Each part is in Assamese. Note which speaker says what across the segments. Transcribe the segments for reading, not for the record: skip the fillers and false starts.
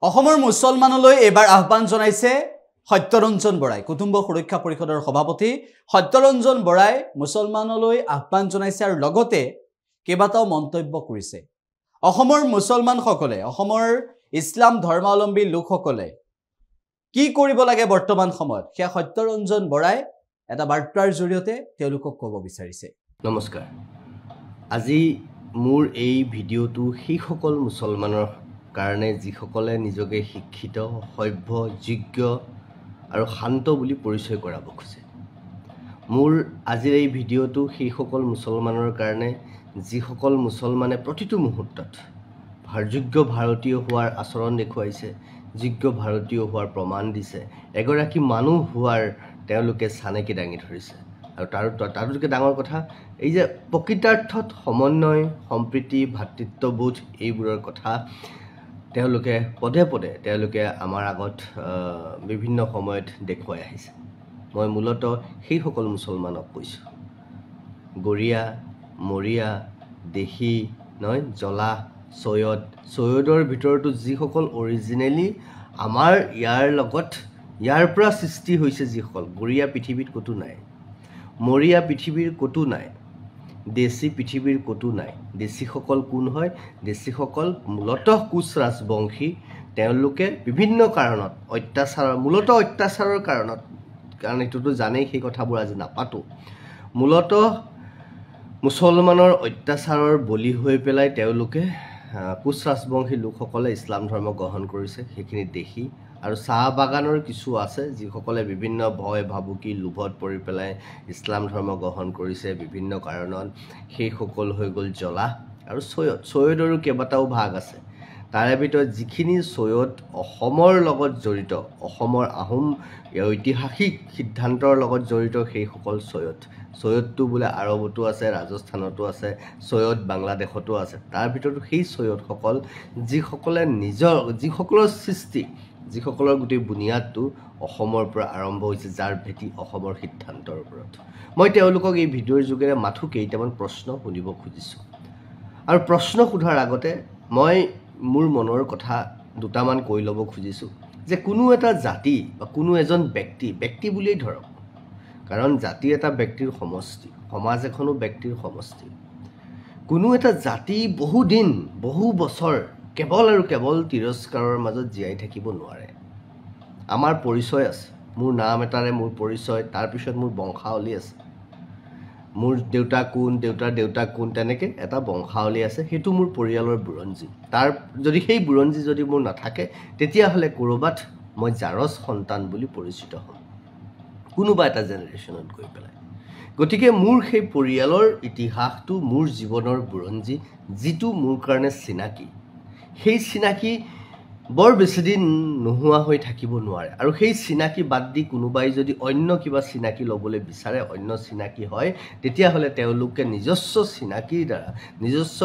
Speaker 1: অসমৰ মুছলমানলৈ এবাৰ আহ্বান জনাইছে সত্যৰঞ্জন বৰাই কুটুম্ব সুৰক্ষা পৰিষদৰ সভাপতি সত্যৰঞ্জন বৰাই মুছলমানলৈ আহ্বান জনাইছে আৰু লগতে কেইবাটাও মন্তব্য কৰিছে অসমৰ মুছলমানসকলে অসমৰ ইছলাম ধৰ্মাৱলম্বী লোকসকলে কি কৰিব লাগে বৰ্তমান সময়ত সেয়া সত্যৰঞ্জন বৰাই এটা বাৰ্তাৰ জৰিয়তে তেওঁলোকক ক'ব বিচাৰিছে
Speaker 2: নমস্কাৰ আজি মোৰ এই ভিডিঅ'টো সেই সকল মুছলমানৰ কাৰণে যিসকলে নিজকে শিক্ষিত সভ্য যোগ্য আৰু শান্ত বুলি পৰিচয় কৰাব খোজে মোৰ আজিৰ এই ভিডিঅ'টো সেই সকল মুছলমানৰ কাৰণে যিসকল মুছলমানে প্ৰতিটো মুহূৰ্তত যোগ্য ভাৰতীয় হোৱাৰ আচৰণ দেখুৱাইছে যোগ্য ভাৰতীয় হোৱাৰ প্ৰমাণ দিছে এগৰাকী মানুহ হোৱাৰ তেওঁলোকে চানেকি দাঙি ধৰিছে আৰু তাৰোতকৈ ডাঙৰ কথা এই যে প্ৰকৃতাৰ্থত সমন্বয় সম্প্ৰীতি ভাতৃত্ববোধ এইবোৰৰ কথা তেওঁলোকে পদে পদে তেওঁলোকে আমাৰ আগত বিভিন্ন সময়ত দেখুৱাই আহিছে মই মূলতঃ সেই সকল মুছলমানক কৈছোঁ গৰিয়া মৰিয়া দেশী নহয় জলা চৈয়দৰ ভিতৰতো যিসকল অৰিজিনেলি আমাৰ ইয়াৰ পৰা সৃষ্টি হৈছে যিসকল গৰিয়া পৃথিৱীত ক'তো নাই মৰিয়া পৃথিৱীৰ ক'তো নাই দেশী পৃথিৱীৰ ক'তো নাই দেশীসকল কোন হয় দেশীসকল মূলতঃ কোচ ৰাজবংশী তেওঁলোকে বিভিন্ন কাৰণত অত্যাচাৰৰ কাৰণত কাৰণ এইটোতো জানেই সেই কথাবোৰ আজি নাপাতো মূলতঃ মুছলমানৰ অত্যাচাৰৰ বলি হৈ পেলাই তেওঁলোকে কোচ ৰাজবংশী লোকসকলে ইছলাম ধৰ্ম গ্ৰহণ কৰিছে সেইখিনি দেখি আৰু চাহ বাগানৰ কিছু আছে যিসকলে বিভিন্ন ভয় ভাবুকি লোভত পৰি পেলাই ইছলাম ধৰ্ম গ্ৰহণ কৰিছে বিভিন্ন কাৰণত সেইসকল হৈ গ'ল জলা আৰু চৈয়দৰো কেইবাটাও ভাগ আছে তাৰে ভিতৰত যিখিনি চৈয়দ অসমৰ লগত জড়িত অসমৰ আহোম ঐতিহাসিক সিদ্ধান্তৰ লগত জড়িত সেইসকল চৈয়দটো বোলে আৰবতো আছে ৰাজস্থানতো আছে চৈয়দ বাংলাদেশতো আছে তাৰ ভিতৰতো সেই চৈয়দসকল যিসকলৰ সৃষ্টি যিসকলৰ গোটেই বুনিয়াদটো অসমৰ পৰা আৰম্ভ হৈছে যাৰ ভেটি অসমৰ সিদ্ধান্তৰ ওপৰত মই তেওঁলোকক এই ভিডিঅ'ৰ যোগেৰে মাথো কেইটামান প্ৰশ্ন সুধিব খুজিছোঁ আৰু প্ৰশ্ন সোধাৰ আগতে মই মোৰ মনৰ কথা দুটামান কৈ ল'ব খুজিছোঁ যে কোনো এটা জাতি বা কোনো এজন ব্যক্তি বুলিয়েই ধৰক কাৰণ জাতি এটা ব্যক্তিৰ সমষ্টি সমাজ এখনো ব্যক্তিৰ সমষ্টি কোনো এটা জাতি বহুদিন বহু বছৰ কেৱল আৰু কেৱল তিৰস্কাৰৰ মাজত জীয়াই থাকিব নোৱাৰে আমাৰ পৰিচয় আছে মোৰ নাম এটাৰে মোৰ পৰিচয় তাৰপিছত মোৰ বংশাৱলী আছে মোৰ দেউতা কোন দেউতাৰ দেউতা কোন তেনেকৈ এটা বংশাৱলী আছে সেইটো মোৰ পৰিয়ালৰ বুৰঞ্জী তাৰ যদি সেই বুৰঞ্জী যদি মোৰ নাথাকে তেতিয়াহ'লে ক'ৰবাত মই জাৰজ সন্তান বুলি পৰিচিত হ'ম কোনোবা এটা জেনেৰেশ্যনত গৈ পেলাই গতিকে মোৰ সেই পৰিয়ালৰ ইতিহাসটো মোৰ জীৱনৰ বুৰঞ্জী যিটো মোৰ কাৰণে চিনাকি সেই চিনাকি বৰ বেছিদিন নোহোৱা হৈ থাকিব নোৱাৰে আৰু সেই চিনাকি বাদ দি কোনোবাই যদি অন্য কিবা চিনাকি ল'বলৈ বিচাৰে অন্য চিনাকি হয় তেতিয়াহ'লে তেওঁলোকে নিজস্ব চিনাকিৰ দ্বাৰা নিজস্ব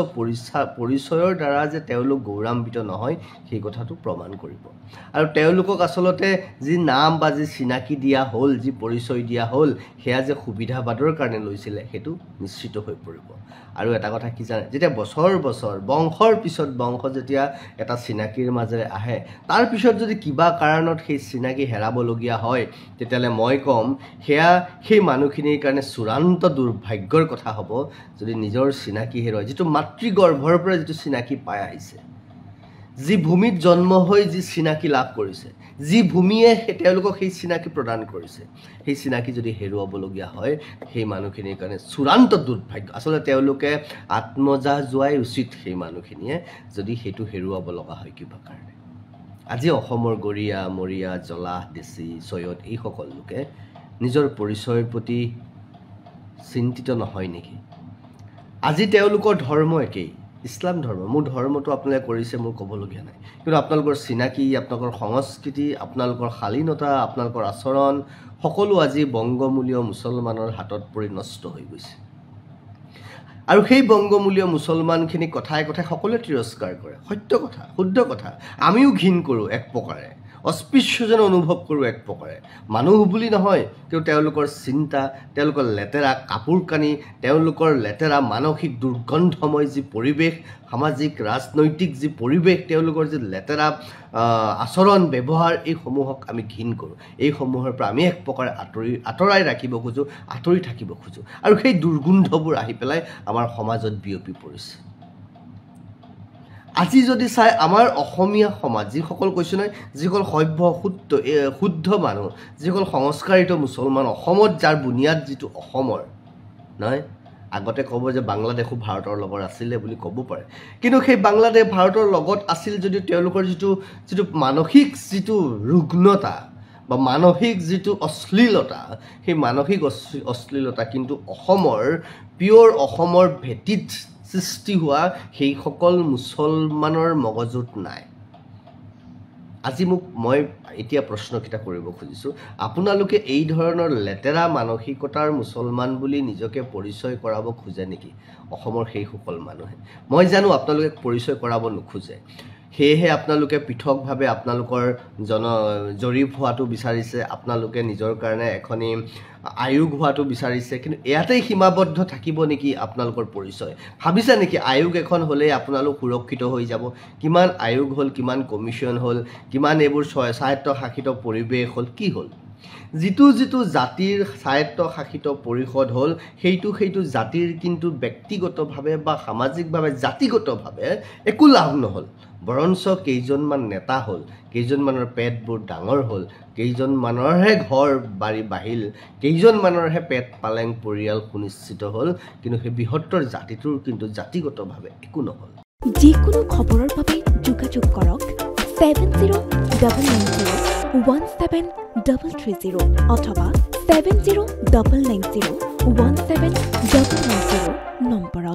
Speaker 2: পৰিচয়ৰ দ্বাৰা যে তেওঁলোক গৌৰৱান্বিত নহয় সেই কথাটো প্ৰমাণ কৰিব আৰু তেওঁলোকক আচলতে যি নাম বা যি চিনাকি দিয়া হ'ল যি পৰিচয় দিয়া হ'ল সেয়া যে সুবিধাবাদৰ কাৰণে লৈছিলে সেইটো নিশ্চিত হৈ পৰিব আৰু এটা কথা কি জানে যেতিয়া বছৰ বংশৰ পিছত বংশ যেতিয়া এটা চিনাকিৰ মাজেৰে আহে তাৰ পিছত যদি কিবা কাৰণত সেই চিনাকি হেৰাবলগীয়া হয় তেতিয়াহ'লে মই ক'ম সেয়া সেই মানুহখিনিৰ কাৰণে চূড়ান্ত দুৰ্ভাগ্যৰ কথা হ'ব যদি নিজৰ চিনাকি হেৰুৱায় যিটো মাতৃগৰ্ভৰ পৰা যিটো চিনাকি পাই আহিছে যি ভূমিত জন্ম হৈ যি চিনাকি লাভ কৰিছে যি ভূমিয়ে তেওঁলোকক সেই চিনাকি প্ৰদান কৰিছে সেই চিনাকি যদি হেৰুৱাবলগীয়া হয় সেই মানুহখিনিৰ কাৰণে চূড়ান্ত দুৰ্ভাগ্য আচলতে তেওঁলোকে আত্মজা যোৱাই উচিত সেই মানুহখিনিয়ে যদি সেইটো হেৰুৱাব লগা হয় কিবা কাৰণে আজি অসমৰ গৰিয়া মৰিয়া জলা দেশী চৈয়দ এইসকল লোকে নিজৰ পৰিচয়ৰ প্ৰতি চিন্তিত নহয় নেকি আজি তেওঁলোকৰ ধৰ্ম একেই ইছলাম ধৰ্ম মোৰ ধৰ্মটো আপোনালোকে কৰিছে মোৰ ক'বলগীয়া নাই কিন্তু আপোনালোকৰ চিনাকি আপোনালোকৰ সংস্কৃতি আপোনালোকৰ শালীনতা আপোনালোকৰ আচৰণ সকলো আজি বংগমূলীয় মুছলমানৰ হাতত পৰি নষ্ট হৈ গৈছে আৰু সেই বংগমূলীয় মুছলমানখিনিক কথাই কথাই সকলোৱে তিৰস্কাৰ কৰে সত্য কথা শুদ্ধ কথা আমিও ঘিণ কৰোঁ এক প্ৰকাৰে অস্পৃশ্য যেন অনুভৱ কৰোঁ এক প্ৰকাৰে। মানুহ বুলি নহয়, কিন্তু তেওঁলোকৰ চিন্তা, তেওঁলোকৰ লেতেৰা কাপোৰ কানি, তেওঁলোকৰ লেতেৰা মানসিক দুৰ্গন্ধময় যি পৰিৱেশ, সামাজিক ৰাজনৈতিক যি পৰিৱেশ, তেওঁলোকৰ যি লেতেৰা আচৰণ ব্যৱহাৰ, এইসমূহক আমি ঘিণ কৰোঁ। এইসমূহৰ পৰা আমি এক প্ৰকাৰে আঁতৰাই ৰাখিব খোজোঁ, আঁতৰি থাকিব খোজোঁ। আৰু সেই দুৰ্গন্ধবোৰ আহি পেলাই আমাৰ সমাজত বিয়পি পৰিছে। আজি যদি চাই আমাৰ অসমীয়া সমাজ, যিসকল কৈছোঁ নহয়, যিসকল সভ্য শুদ্ধ মানুহ, যিসকল সংস্কাৰিত মুছলমান, অসমত যাৰ বুনিয়াদ যিটো অসমৰ নহয়, আগতে ক'ব যে বাংলাদেশো ভাৰতৰ লগত আছিলে বুলি ক'ব পাৰে, কিন্তু সেই বাংলাদেশ ভাৰতৰ লগত আছিল যদিও তেওঁলোকৰ যিটো মানসিক যিটো ৰুগ্নতা বা মানসিক যিটো অশ্লীলতা, সেই মানসিক অশ্লীলতা কিন্তু অসমৰ পিয়ৰ অসমৰ ভেটিত সৃষ্টি হোৱা সেইসকল মুছলমানৰ মগজুত নাই। আজি মই এতিয়া প্ৰশ্নকেইটা কৰিব খুজিছোঁ, আপোনালোকে এই ধৰণৰ লেতেৰা মানসিকতাৰ মুছলমান বুলি নিজকে পৰিচয় কৰাব খোজে নেকি অসমৰ সেইসকল মানুহে? মই জানো আপোনালোকে পৰিচয় কৰাব নোখোজে, সেয়েহে আপোনালোকে পৃথকভাৱে আপোনালোকৰ জৰীপ হোৱাটো বিচাৰিছে, আপোনালোকে নিজৰ কাৰণে এখনি আয়োগ হোৱাটো বিচাৰিছে, কিন্তু ইয়াতেই সীমাবদ্ধ থাকিব নেকি আপোনালোকৰ পৰিচয়? ভাবিছে নেকি আয়োগ এখন হ'লেই আপোনালোক সুৰক্ষিত হৈ যাব? কিমান আয়োগ হ'ল, কিমান কমিশ্যন হ'ল, কিমান এইবোৰ স্বায়ত্তশাসিত পৰিৱেশ হ'ল, কি হ'ল? যিটো জাতিৰ স্বায়ত্তশাসিত পৰিষদ হ'ল, সেইটো জাতিৰ কিন্তু ব্যক্তিগতভাৱে বা সামাজিকভাৱে জাতিগতভাৱে একো লাভ নহ'ল, বৰঞ্চ কেইজনমান নেতা হ'ল, কেইজনমানৰ পেটবোৰ ডাঙৰ হ'ল, কেইজনমানৰহে ঘৰ বাৰী বাঢ়িল, কেইজনমানৰহে পেট পালেং পৰিয়াল সুনিশ্চিত হ'ল, কিন্তু সেই বৃহত্তৰ জাতিটোৰ কিন্তু জাতিগতভাৱে একো নহ'ল।
Speaker 3: যিকোনো খবৰৰ বাবে যোগাযোগ কৰক 7099017330 অথবা 7099017390 নম্বৰত।